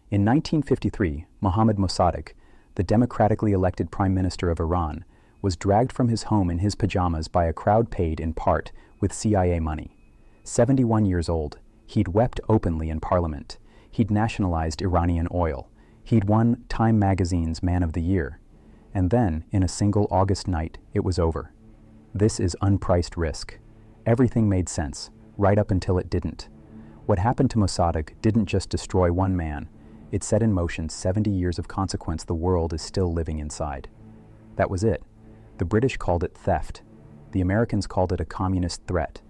In 1953, Mohammad Mosaddegh, the democratically elected Prime Minister of Iran, was dragged from his home in his pajamas by a crowd paid, in part, with CIA money. 71 years old, he'd wept openly in parliament. He'd nationalized Iranian oil. He'd won Time magazine's Man of the Year. And then, in a single August night, it was over. This is unpriced risk. Everything made sense, right up until it didn't. What happened to Mosaddegh didn't just destroy one man. It set in motion 70 years of consequence the world is still living inside. That was it. The British called it theft. The Americans called it a communist threat.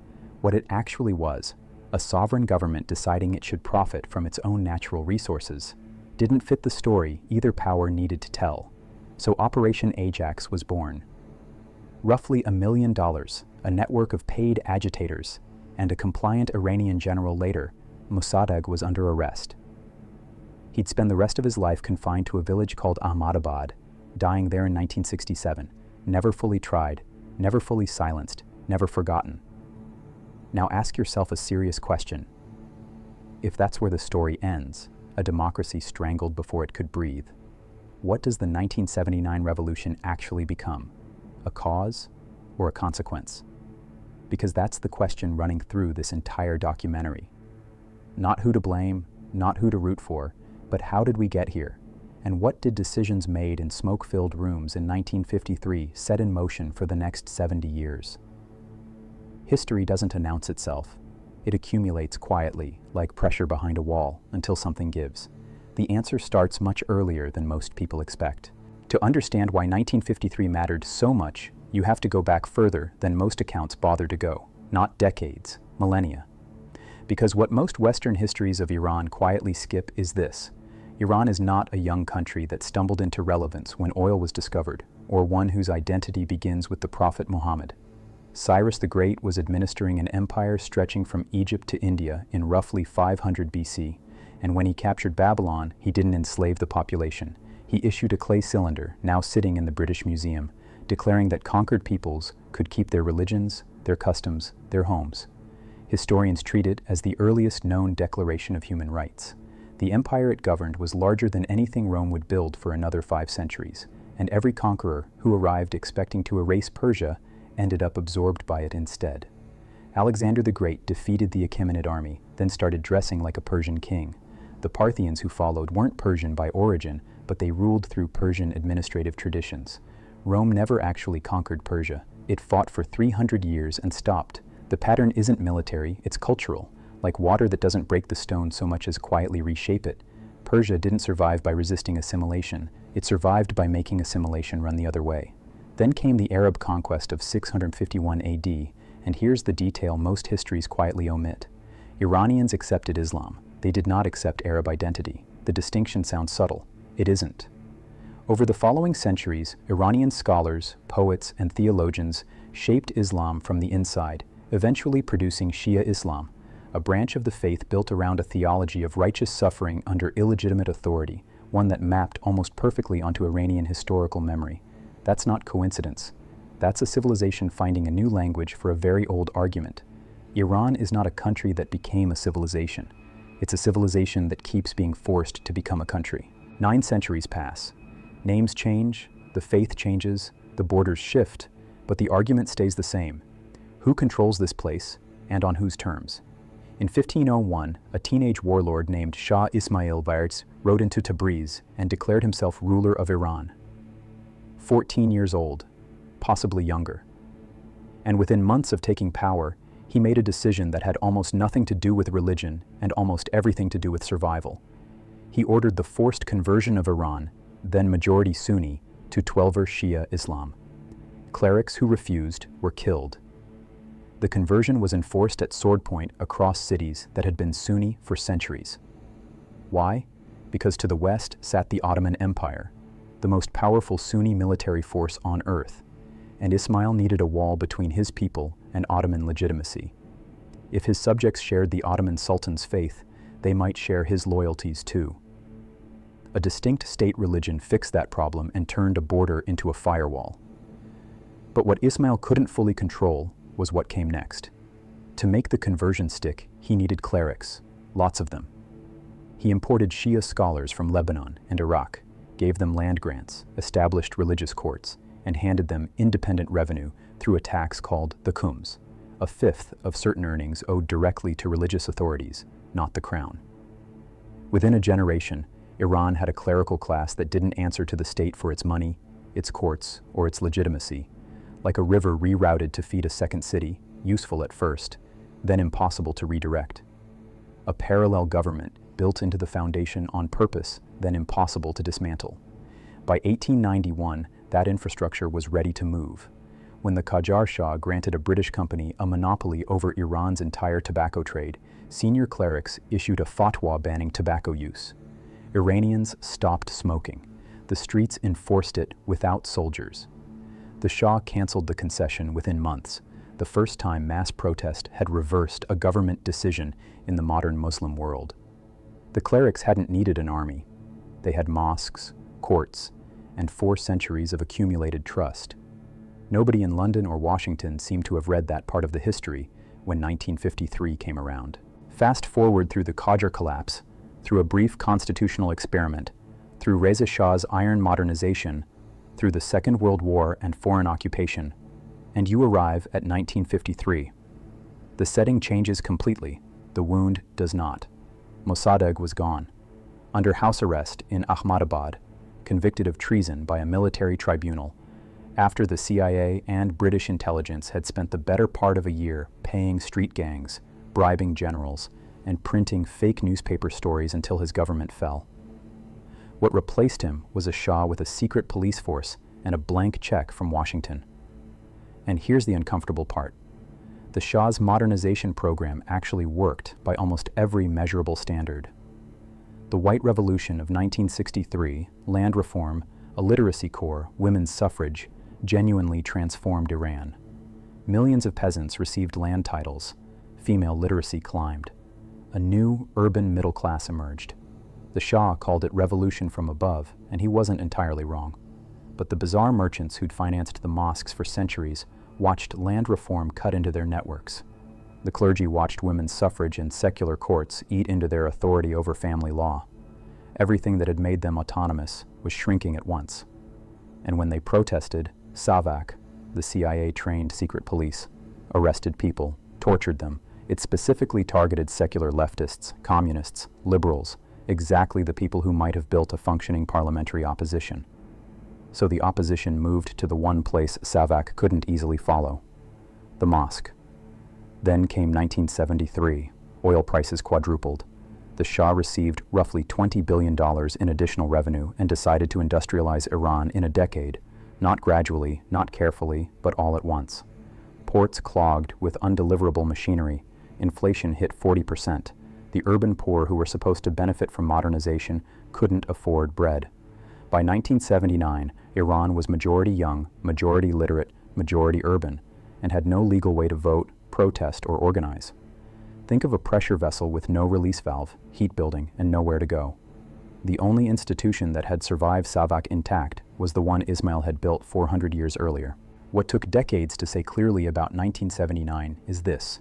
What it actually was, a sovereign government deciding it should profit from its own natural resources, didn't fit the story either power needed to tell. So Operation Ajax was born. Roughly $1 million, a network of paid agitators, and a compliant Iranian general later, Mosaddegh was under arrest. He'd spend the rest of his life confined to a village called Ahmadabad, dying there in 1967, never fully tried, never fully silenced, never forgotten. Now ask yourself a serious question. If that's where the story ends, a democracy strangled before it could breathe, what does the 1979 revolution actually become? A cause or a consequence? Because that's the question running through this entire documentary. Not who to blame, not who to root for, but how did we get here? And what did decisions made in smoke-filled rooms in 1953 set in motion for the next 70 years? History doesn't announce itself. It accumulates quietly, like pressure behind a wall, until something gives. The answer starts much earlier than most people expect. To understand why 1953 mattered so much, you have to go back further than most accounts bother to go. Not decades, millennia. Because what most Western histories of Iran quietly skip is this. Iran is not a young country that stumbled into relevance when oil was discovered, or one whose identity begins with the Prophet Muhammad. Cyrus the Great was administering an empire stretching from Egypt to India in roughly 500 BC, and when he captured Babylon, he didn't enslave the population. He issued a clay cylinder, now sitting in the British Museum, declaring that conquered peoples could keep their religions, their customs, their homes. Historians treat it as the earliest known declaration of human rights. The empire it governed was larger than anything Rome would build for another 5 centuries, and every conqueror who arrived expecting to erase Persia ended up absorbed by it instead. Alexander the Great defeated the Achaemenid army, then started dressing like a Persian king. The Parthians who followed weren't Persian by origin, but they ruled through Persian administrative traditions. Rome never actually conquered Persia. It fought for 300 years and stopped. The pattern isn't military, it's cultural. Like water that doesn't break the stone so much as quietly reshape it. Persia didn't survive by resisting assimilation. It survived by making assimilation run the other way. Then came the Arab conquest of 651 AD, and here's the detail most histories quietly omit. Iranians accepted Islam. They did not accept Arab identity. The distinction sounds subtle. It isn't. Over the following centuries, Iranian scholars, poets, and theologians shaped Islam from the inside, eventually producing Shia Islam, a branch of the faith built around a theology of righteous suffering under illegitimate authority, one that mapped almost perfectly onto Iranian historical memory. That's not coincidence. That's a civilization finding a new language for a very old argument. Iran is not a country that became a civilization. It's a civilization that keeps being forced to become a country. 9 centuries pass. Names change, the faith changes, the borders shift, but the argument stays the same. Who controls this place, and on whose terms? In 1501, a teenage warlord named Shah Ismail Vaerts rode into Tabriz and declared himself ruler of Iran. 14 years old, possibly younger. And within months of taking power, he made a decision that had almost nothing to do with religion and almost everything to do with survival. He ordered the forced conversion of Iran, then majority Sunni, to 12er Shia Islam. Clerics who refused were killed. The conversion was enforced at sword point across cities that had been Sunni for centuries. Why? Because to the west sat the Ottoman Empire, the most powerful Sunni military force on earth, and Ismail needed a wall between his people and Ottoman legitimacy. If his subjects shared the Ottoman Sultan's faith, they might share his loyalties too. A distinct state religion fixed that problem and turned a border into a firewall. But what Ismail couldn't fully control was what came next. To make the conversion stick, he needed clerics, lots of them. He imported Shia scholars from Lebanon and Iraq, gave them land grants, established religious courts, and handed them independent revenue through a tax called the khums, a fifth of certain earnings owed directly to religious authorities, not the crown. Within a generation, Iran had a clerical class that didn't answer to the state for its money, its courts, or its legitimacy, like a river rerouted to feed a second city, useful at first, then impossible to redirect. A parallel government built into the foundation on purpose, then impossible to dismantle. By 1891, that infrastructure was ready to move. When the Qajar Shah granted a British company a monopoly over Iran's entire tobacco trade, senior clerics issued a fatwa banning tobacco use. Iranians stopped smoking. The streets enforced it without soldiers. The Shah canceled the concession within months, the first time mass protest had reversed a government decision in the modern Muslim world. The clerics hadn't needed an army. They had mosques, courts, and 4 centuries of accumulated trust. Nobody in London or Washington seemed to have read that part of the history when 1953 came around. Fast forward through the Qajar collapse, through a brief constitutional experiment, through Reza Shah's iron modernization, through the Second World War and foreign occupation, and you arrive at 1953. The setting changes completely. The wound does not. Mosaddegh was gone, under house arrest in Ahmadabad, convicted of treason by a military tribunal, after the CIA and British intelligence had spent the better part of a year paying street gangs, bribing generals, and printing fake newspaper stories until his government fell. What replaced him was a Shah with a secret police force and a blank check from Washington. And here's the uncomfortable part. The Shah's modernization program actually worked by almost every measurable standard. The White Revolution of 1963, land reform, a literacy corps, women's suffrage, genuinely transformed Iran. Millions of peasants received land titles. Female literacy climbed. A new urban middle class emerged. The Shah called it revolution from above, and he wasn't entirely wrong. But the bazaar merchants who'd financed the mosques for centuries watched land reform cut into their networks. The clergy watched women's suffrage and secular courts eat into their authority over family law. Everything that had made them autonomous was shrinking at once. And when they protested, SAVAK, the CIA-trained secret police, arrested people, tortured them. It specifically targeted secular leftists, communists, liberals, exactly the people who might have built a functioning parliamentary opposition. So the opposition moved to the one place SAVAK couldn't easily follow, the mosque. Then came 1973. Oil prices quadrupled. The Shah received roughly $20 billion in additional revenue and decided to industrialize Iran in a decade, not gradually, not carefully, but all at once. Ports clogged with undeliverable machinery. Inflation hit 40%. The urban poor who were supposed to benefit from modernization couldn't afford bread. By 1979, Iran was majority young, majority literate, majority urban, and had no legal way to vote, protest, or organize. Think of a pressure vessel with no release valve, heat building, and nowhere to go. The only institution that had survived SAVAK intact was the one Ismail had built 400 years earlier. What took decades to say clearly about 1979 is this.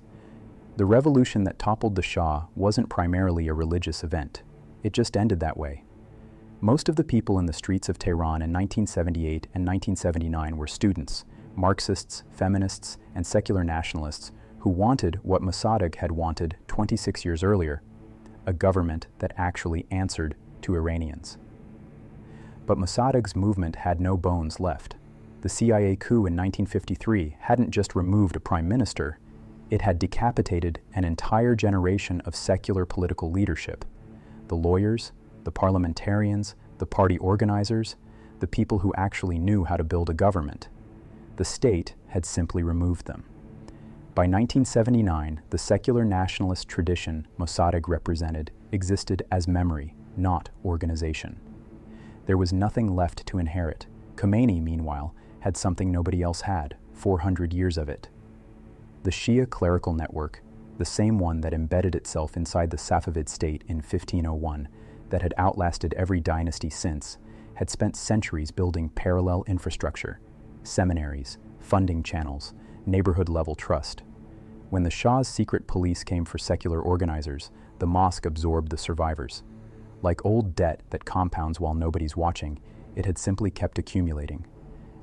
The revolution that toppled the Shah wasn't primarily a religious event. It just ended that way. Most of the people in the streets of Tehran in 1978 and 1979 were students, Marxists, feminists, and secular nationalists who wanted what Mosaddegh had wanted 26 years earlier, a government that actually answered to Iranians. But Mossadegh's movement had no bones left. The CIA coup in 1953 hadn't just removed a prime minister, it had decapitated an entire generation of secular political leadership. The lawyers, the parliamentarians, the party organizers, the people who actually knew how to build a government. The state had simply removed them. By 1979, the secular nationalist tradition Mosaddegh represented existed as memory, not organization. There was nothing left to inherit. Khomeini, meanwhile, had something nobody else had, 400 years of it. The Shia clerical network, the same one that embedded itself inside the Safavid state in 1501, that had outlasted every dynasty since, had spent centuries building parallel infrastructure, seminaries, funding channels, neighborhood-level trust. When the Shah's secret police came for secular organizers, the mosque absorbed the survivors. Like old debt that compounds while nobody's watching, it had simply kept accumulating.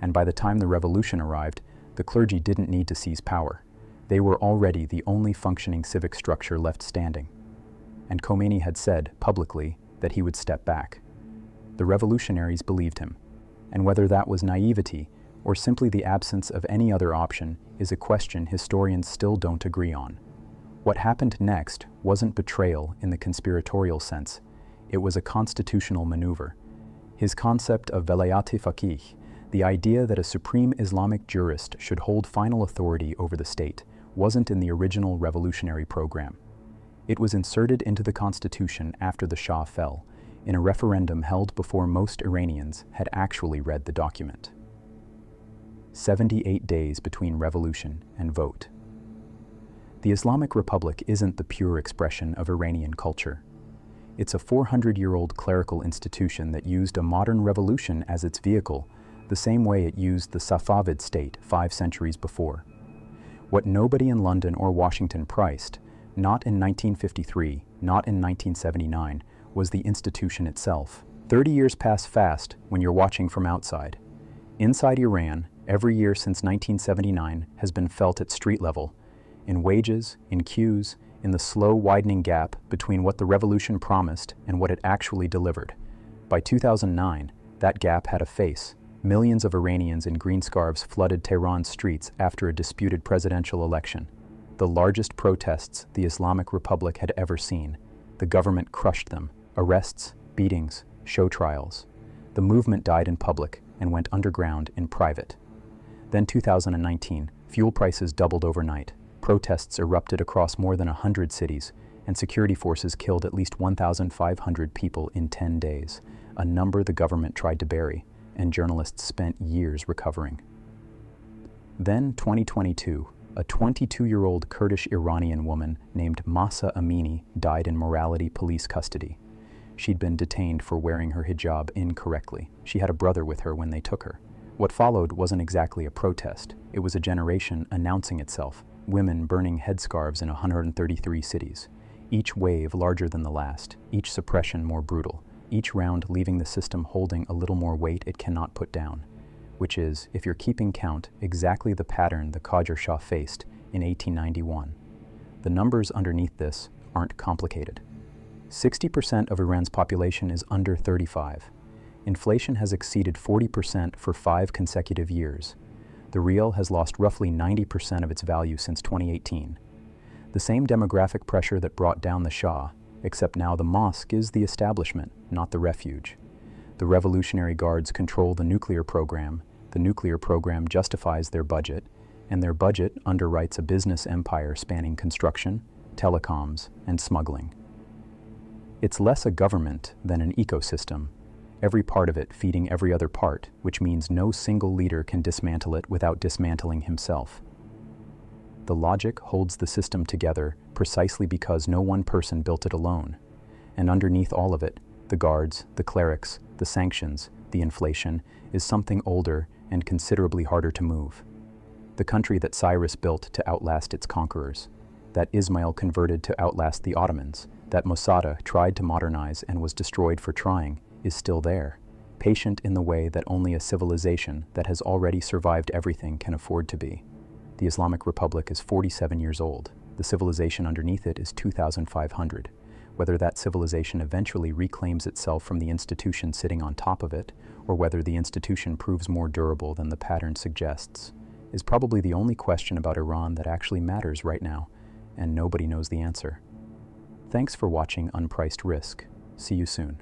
And by the time the revolution arrived, the clergy didn't need to seize power. They were already the only functioning civic structure left standing. And Khomeini had said, publicly, that he would step back. The revolutionaries believed him. And whether that was naivety or simply the absence of any other option is a question historians still don't agree on. What happened next wasn't betrayal in the conspiratorial sense. It was a constitutional maneuver. His concept of velayat-e-faqih, the idea that a supreme Islamic jurist should hold final authority over the state, wasn't in the original revolutionary program. It was inserted into the constitution after the Shah fell, in a referendum held before most Iranians had actually read the document. 78 days between revolution and vote. The Islamic Republic isn't the pure expression of Iranian culture. It's a 400-year-old clerical institution that used a modern revolution as its vehicle, the same way it used the Safavid state 5 centuries before. What nobody in London or Washington priced, not in 1953, not in 1979, was the institution itself. 30 years pass fast when you're watching from outside. Inside Iran, every year since 1979 has been felt at street level, in wages, in queues, in the slow widening gap between what the revolution promised and what it actually delivered. By 2009, that gap had a face. Millions of Iranians in green scarves flooded Tehran's streets after a disputed presidential election. The largest protests the Islamic Republic had ever seen. The government crushed them. Arrests, beatings, show trials. The movement died in public and went underground in private. Then 2019, fuel prices doubled overnight. Protests erupted across more than 100 cities, and security forces killed at least 1,500 people in 10 days, a number the government tried to bury, and journalists spent years recovering. Then 2022, a 22-year-old Kurdish Iranian woman named Mahsa Amini died in morality police custody. She'd been detained for wearing her hijab incorrectly. She had a brother with her when they took her. What followed wasn't exactly a protest. It was a generation announcing itself, women burning headscarves in 133 cities. Each wave larger than the last, each suppression more brutal, each round leaving the system holding a little more weight it cannot put down. Which is, if you're keeping count, exactly the pattern the Qajar Shah faced in 1891. The numbers underneath this aren't complicated. 60% of Iran's population is under 35. Inflation has exceeded 40% for 5 consecutive years. The rial has lost roughly 90% of its value since 2018. The same demographic pressure that brought down the Shah, except now the mosque is the establishment, not the refuge. The Revolutionary Guards control the nuclear program justifies their budget, and their budget underwrites a business empire spanning construction, telecoms, and smuggling. It's less a government than an ecosystem, every part of it feeding every other part, which means no single leader can dismantle it without dismantling himself. The logic holds the system together precisely because no one person built it alone, and underneath all of it, the guards, the clerics, the sanctions, the inflation, is something older and considerably harder to move. The country that Cyrus built to outlast its conquerors, that Ismail converted to outlast the Ottomans, that Mosaddegh tried to modernize and was destroyed for trying, is still there, patient in the way that only a civilization that has already survived everything can afford to be. The Islamic Republic is 47 years old. The civilization underneath it is 2,500. Whether that civilization eventually reclaims itself from the institution sitting on top of it, or whether the institution proves more durable than the pattern suggests, is probably the only question about Iran that actually matters right now, and nobody knows the answer. Thanks for watching Unpriced Risk. See you soon.